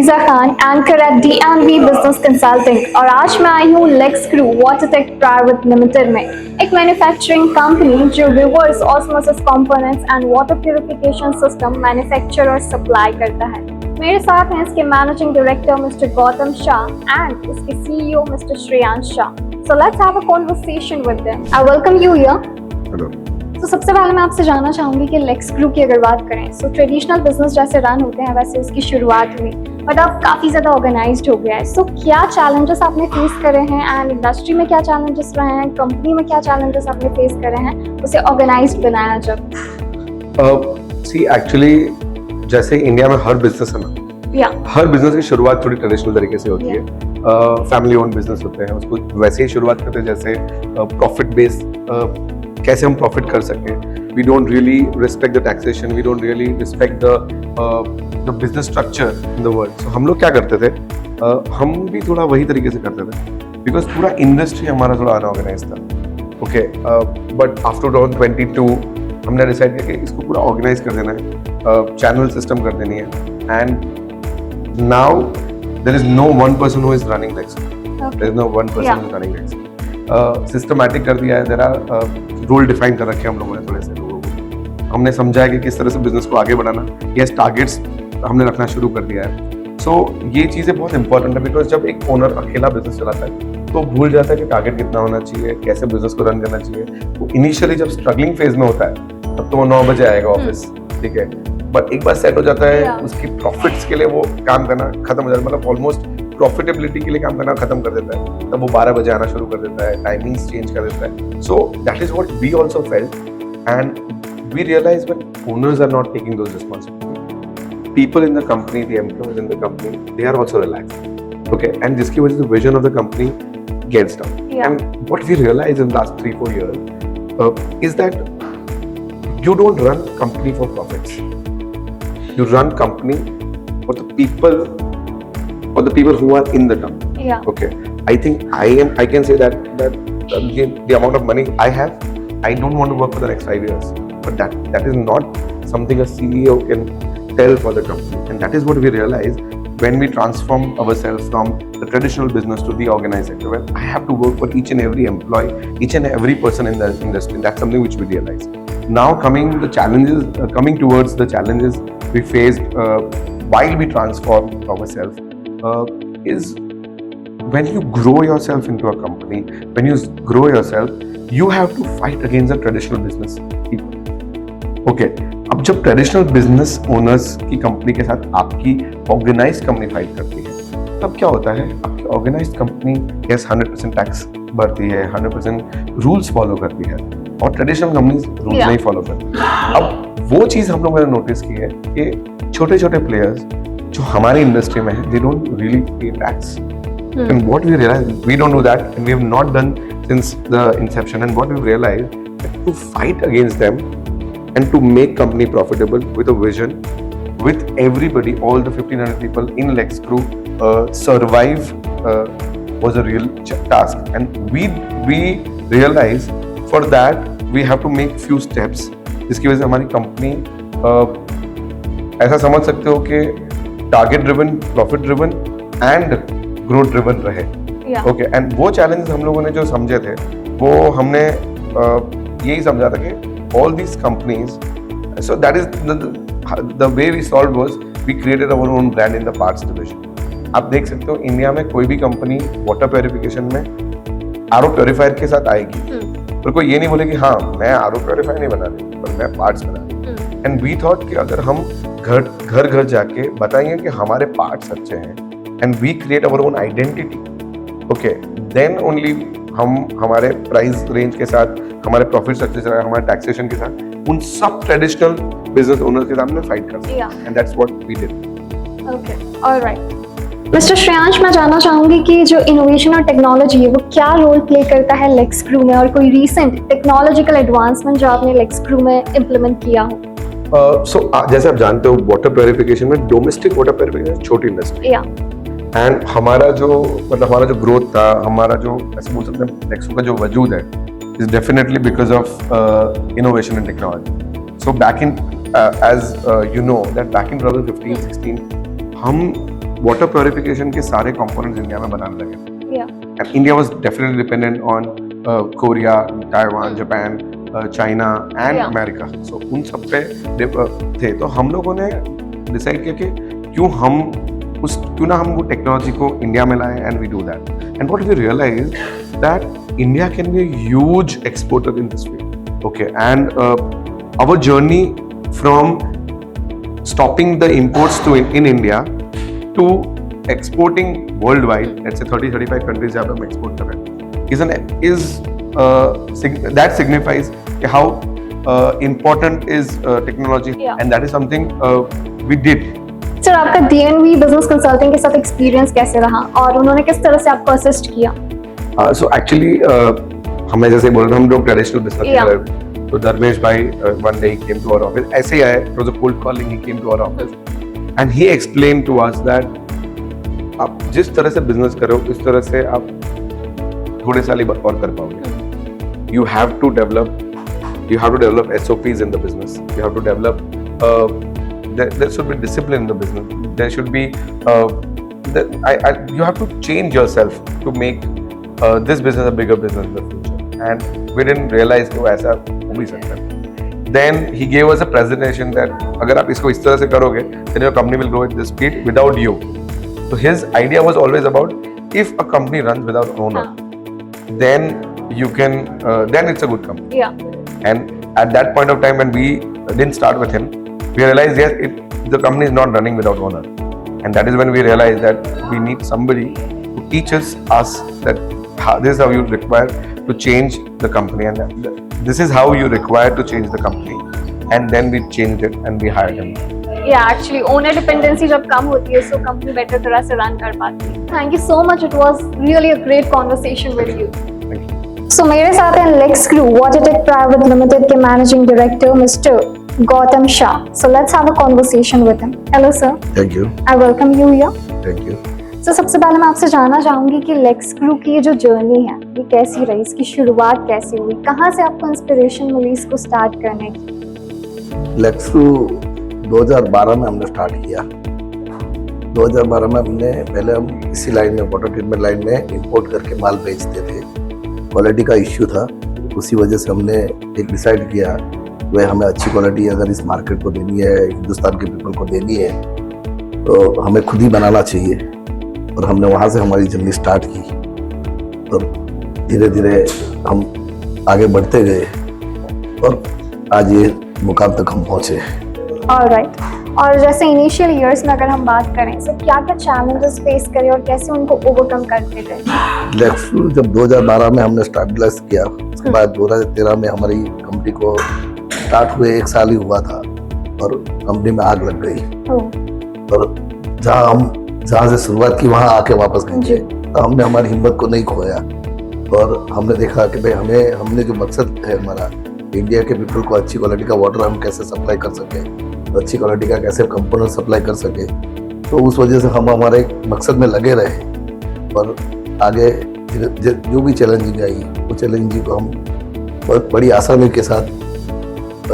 Fiza Khan, anchor at DNB business consulting, और आज मैं आई हूँ लेक्सक्रू वाटरटेक प्राइवेट लिमिटेड में, एक मैन्युफैक्चरिंग कंपनी जो reverse osmosis components and water purification system manufacture और सप्लाई करता है। मेरे साथ हैं इसके managing director mister Gautam Shah and इसके CEO mister Shreyansh Shah. So let's have a conversation with them. I welcome you here. Hello. तो सबसे पहले मैं आपसे जानना चाहूंगी कि लेक्सक्रू की अगर बात करें, सो ट्रेडिशनल बिजनेस जैसे रन होते हैं वैसे उसकी शुरुआत हुई, बट अब काफ़ी ज़्यादा ऑर्गेनाइज्ड हो गया है। सो क्या चैलेंजेस आपने फेस करे हैं एंड इंडस्ट्री में क्या चैलेंजेस रहे हैं, कंपनी में क्या चैलेंजेस आपने फेस करे हैं उसे ऑर्गेनाइज्ड बनाया जब? सी एक्चुअली जैसे इंडिया में हर बिजनेस है ना, हर बिजनेस की शुरुआत थोड़ी ट्रेडिशनल तरीके से होती है। फैमिली ओन बिजनेस होते हैं, उसको वैसे ही शुरुआत करते हैं जैसे प्रॉफिट बेस्ड, कैसे हम प्रॉफिट कर सकें। We don't really respect the taxation, we don't really respect the business structure in the world. So हम लोग क्या करते थे, हम भी थोड़ा वही तरीके से करते थे, बिकॉज पूरा इंडस्ट्री हमारा थोड़ा अनऑर्गेनाइज था। ओके, बट आफ्टर 2022 हमने डिसाइड किया कि इसको पूरा ऑर्गेनाइज कर देना है, चैनल सिस्टम कर देनी है, and now there is no one person who is running Lexcru, there is no one person who is running Lexcru. Systematic कर दिया है, देयर आर रूल डिफाइन कर रखे हैं हम लोगों ने थोड़े से लोगों को। हमने समझा है कि किस तरह से बिजनेस को आगे बढ़ाना, यस टारगेट्स हमने रखना शुरू कर दिया है। सो ये चीज़ें बहुत इंपॉर्टेंट है, बिकॉज जब एक ओनर अकेला बिजनेस चलाता है तो भूल जाता है कि टारगेट कितना होना चाहिए, कैसे बिजनेस को रन करना चाहिए। तो इनिशियली जब स्ट्रगलिंग फेज में होता है तब तो वो 9 बजे आएगा ऑफिस, ठीक है, बट एक बार सेट हो जाता है उसकी प्रॉफिट्स के लिए वो काम करना खत्म हो जाता है, मतलब ऑलमोस्ट प्रॉफिटेबिलिटी के लिए काम करना खत्म कर देता है, तब वो 12 बजे आना शुरू कर देता है, टाइमिंग्स चेंज कर देता है। So that is what we also felt, and we realize when owners are not taking those responsibility, people in the company, the employees in the company, they are also relaxed, okay, and जिसकी वजह से vision of the company gets down. And what we realize in last 3-4 years is that you don't run company for profits, you run company for the people, or the people who are in the company. Okay, I think I can say that the amount of money I have, I don't want to work for the next 5 years, but that is not something a CEO can tell for the company, and that is what we realize when we transform ourselves from the traditional business to the organized sector, where I have to work for each and every employee, each and every person in the industry. That's something which we realize. Now coming towards the challenges we faced while we transform ourselves, is when you grow yourself into a company, when you grow yourself, you have to fight against the traditional business people. Okay, अब जब traditional business owners की company के साथ आपकी organised company fight करती है, तब क्या होता है, आपकी ऑर्गेनाइज्ड कंपनी यस 100% टैक्स भरती है, 100% रूल्स फॉलो करती है, और ट्रेडिशनल कंपनीज रूल्स नहीं फॉलो करती। अब वो चीज़ हम लोगों ने नोटिस की है कि छोटे छोटे प्लेयर्स जो हमारी इंडस्ट्री में है, they don't really pay tax. And what we realize, we don't do that, and we have not done since the inception. And what we realized, that to fight against them and to make company profitable with a vision, with everybody, all the 1,500 people in Lexcrew survive was a real task. And we realized for that we have to make few steps, जिसकी वजह से हमारी company ऐसा समझ सकते हो कि target driven, profit driven and growth driven रहे। ओके, एंड वो चैलेंज हम लोगों ने जो समझे थे, वो हमने यही समझा था कि all these companies, so that is the way we solve was we created our own brand in the parts division. आप देख सकते हो इंडिया में कोई भी कंपनी वाटर प्योरिफिकेशन में आरओ प्योरीफायर के साथ आएगी, पर कोई ये नहीं बोलेगी हाँ मैं आरओ प्योरीफायर नहीं बना रही, पर मैं पार्ट्स बना रही। एंड वी थॉट कि अगर हम घर जाके बताएंगे कि हमारे पार्ट्स अच्छे हैं, and we create our own identity, okay, then only हम हमारे प्राइस रेंज के साथ, हमारे प्रॉफिट स्ट्रक्चर के साथ, हमारे टैक्सेशन के साथ उन सब ट्रेडिशनल बिजनेस ओनर्स के सामने फाइट कर सकते हैं, and that's what we did. Okay, alright. Mister Shreyansh, मैं जानना चाहूंगी कि जो इनोवेशन और टेक्नोलॉजी है वो क्या रोल प्ले करता है लेक्सक्रू में, और कोई रीसेंट टेक्नोलॉजिकल एडवांसमेंट जो आपने लेक्सक्रू में इम्प्लीमेंट किया हो? जैसे आप जानते हो, वाटर प्योरिफिकेशन में डोमेस्टिक वाटर प्योरिफिकेशन छोटी इंडस्ट्री, एंड हमारा जो ग्रोथ था, हमारा जो ऐसे बोल सकते हैं लेक्सक्रू का जो वजूद है, is definitely because of innovation and technology. So back in as you know that back in 2015-16 हम वाटर प्योरिफिकेशन के सारे कंपोनेंट्स इंडिया में बनाने लगे थे। Yeah. And India was definitely dependent on Korea, Taiwan, Japan, China and Yeah. America. So उन सब पे थे, तो हम लोगों ने डिसाइड किया कि क्यों ना हम वो टेक्नोलॉजी को इंडिया में लाएं, and we do that. And what we realized that India can be a huge exporter in this field. Okay, and our journey from stopping the imports in India to exporting worldwide, let's say 30-35 countries जहाँ पे हम export कर रहे हैं, that signifies how important is technology, Yeah. and that is something we did. Sir, आपका DNV business consulting के साथ experience कैसे रहा और उन्होंने किस तरह से आपको असिस्ट किया? So actually हमें जैसे बोल रहे हम लोग ट्रेडिशनल बिजनेस Yeah. कर रहे हैं, तो धर्मेश भाई one day he came to our office, ऐसे ही आए, it was a cold calling, he came to our office and he explained to us that आप जिस तरह से बिजनेस करो उस तरह से आप थोड़े साल ही और कर पाओगे। You have to develop SOPs in the business. You have to develop there should be discipline in the business. There should be you have to change yourself to make this business a bigger business in the future. And we didn't realize कि वो ऐसा हो भी सकता है। Then he gave us a presentation that अगर आप इसको इस तरह से करोगे, then your company will grow at this speed without you. So his idea was always about if a company runs without owner, then you can then it's a good company. Yeah. And at that point of time when we didn't start with him, we realized yes, the company is not running without owner, and that is when we realized that we need somebody who teaches us that this is how you require to change the company, and this is how you require to change the company. And then we changed it and we hired him. Yeah, actually owner dependency जब कम होती है so company better तरह से run कर पाती है। Thank you so much. It was really a great conversation with you. Thank you. So मेरे साथ हैं Lexcrew Watertech Private Limited के Managing Director Mr. Gautam Shah. So let's have a conversation with him. Hello sir. Thank you. I welcome you here. Thank you. So सबसे पहले मैं आपसे जानना चाहूंगी कि Lexcrew की ये जो जर्नी है ये कैसी रही, इसकी शुरुआत कैसे हुई, कहाँ से आपको इंस्पिरेशन मिली इसको स्टार्ट करने की? Lexcrew 2012 में हमने स्टार्ट किया। 2012 में पहले हम इसी लाइन में वाटर ट्रीटमेंट लाइन में इंपोर्ट करके माल बेचते थे। क्वालिटी का इश्यू था, उसी वजह से हमने एक डिसाइड किया वह हमें अच्छी क्वालिटी अगर इस मार्केट को देनी है, हिंदुस्तान के पीपल को देनी है, तो हमें खुद ही बनाना चाहिए। और हमने वहाँ से हमारी जर्नी स्टार्ट की और धीरे धीरे हम आगे बढ़ते गए और आज ये मुकाम तक हम पहुँचे। ऑलराइट। और जैसे इनिशियल ईयर्स में अगर हम बात करें तो क्या क्या चैलेंजेस फेस करे और कैसे उनको ओवरकम करते गए? Lexcrew जब 2012 में हमने स्टार्टलाइज किया, उसके बाद 2013 में हमारी कंपनी को स्टार्ट हुए 1 साल ही हुआ था और कंपनी में आग लग गई। और जहाँ से शुरुआत की वहाँ आके वापस गए, तो हमने हमारी हिम्मत को नहीं खोया और हमने देखा कि भाई हमने जो मकसद है हमारा, इंडिया के पीपल को अच्छी क्वालिटी का वाटर हम कैसे सप्लाई कर सके, अच्छी क्वालिटी का कैसे कंपोनेंट सप्लाई कर सके, तो उस वजह से हम हमारे मकसद में लगे रहे और आगे जो भी चैलेंजिंग आई वो चैलेंजिंग को हम बहुत बड़ी आसानी के साथ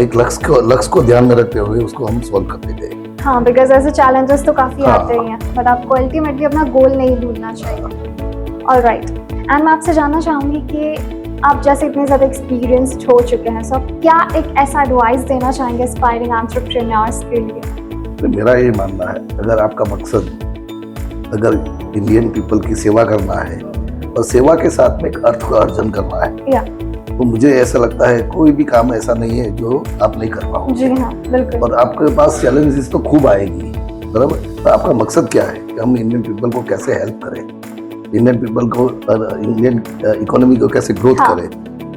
एक लक्ष्य को ध्यान में रखते हुए उसको हम सॉल्व करते गए। हाँ, बिकॉज ऐसे चैलेंजेस तो काफी हाँ, आते ही हैं, बट आपको अल्टीमेटली अपना गोल नहीं भूलना चाहिए। ऑलराइट। एंड मैं आपसे जानना चाहूंगी कि आप जैसे इतने ज़्यादा एक्सपीरियंस हो चुके हैं, सब क्या एक ऐसा एडवाइस देना चाहेंगे एस्पायरिंग एंटरप्रेन्योर्स के लिए? तो मेरा ये मानना है, अगर आपका मकसद अगर इंडियन पीपल की सेवा करना है और सेवा के साथ में एक अर्थ का अर्जन करना है, तो मुझे ऐसा लगता है कोई भी काम ऐसा नहीं है जो आप नहीं कर पाओगे। जी हाँ, बिल्कुल। और आपके पास चैलेंजेस तो खूब आएगी, बराबर। तो आपका मकसद क्या है कि हम इंडियन पीपल को कैसे हेल्प करें, इंडियन पीपल को इंडियन इकोनॉमी को कैसे ग्रोथ करें।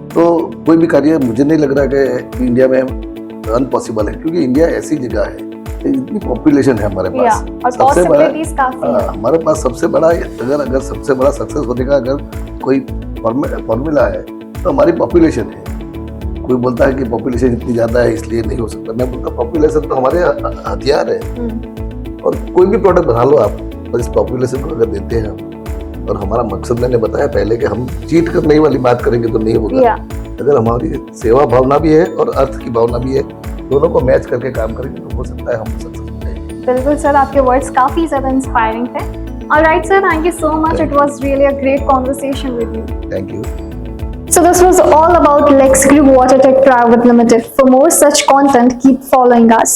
तो कोई भी कार्य मुझे नहीं लग रहा कि इंडिया में अनपॉसिबल है, क्योंकि इंडिया ऐसी जगह है, इतनी पॉपुलेशन है हमारे पास, सबसे बड़ा हमारे पास सबसे बड़ा अगर सबसे बड़ा सक्सेस होने का अगर कोई फॉर्मूला है तो हमारी पॉपुलेशन है। कोई बोलता है कि पॉपुलेशन इतनी ज्यादा है इसलिए नहीं हो सकता, मैं बोलता पॉपुलेशन तो हमारे हथियार है। और कोई भी प्रोडक्ट बना लो आप, और इस पॉपुलेशन को अगर देते हैं और हमारा मकसद मैंने बताया पहले कि हम चीट करने वाली बात करेंगे तो नहीं होगा। अगर हमारी सेवा भावना भी है और अर्थ की भावना भी है, दोनों को मैच करके काम करेंगे तो हो सकता है हम सक्सेस हो जाएंगे। बिल्कुल सर, आपके वर्ड्स काफी ज्यादा इंस्पायरिंग थे। Alright sir, thank you so much, it was really a great conversation with you. Thank you. So this was all about Lexcrew Water Tech Private Limited. For more such content, keep following us.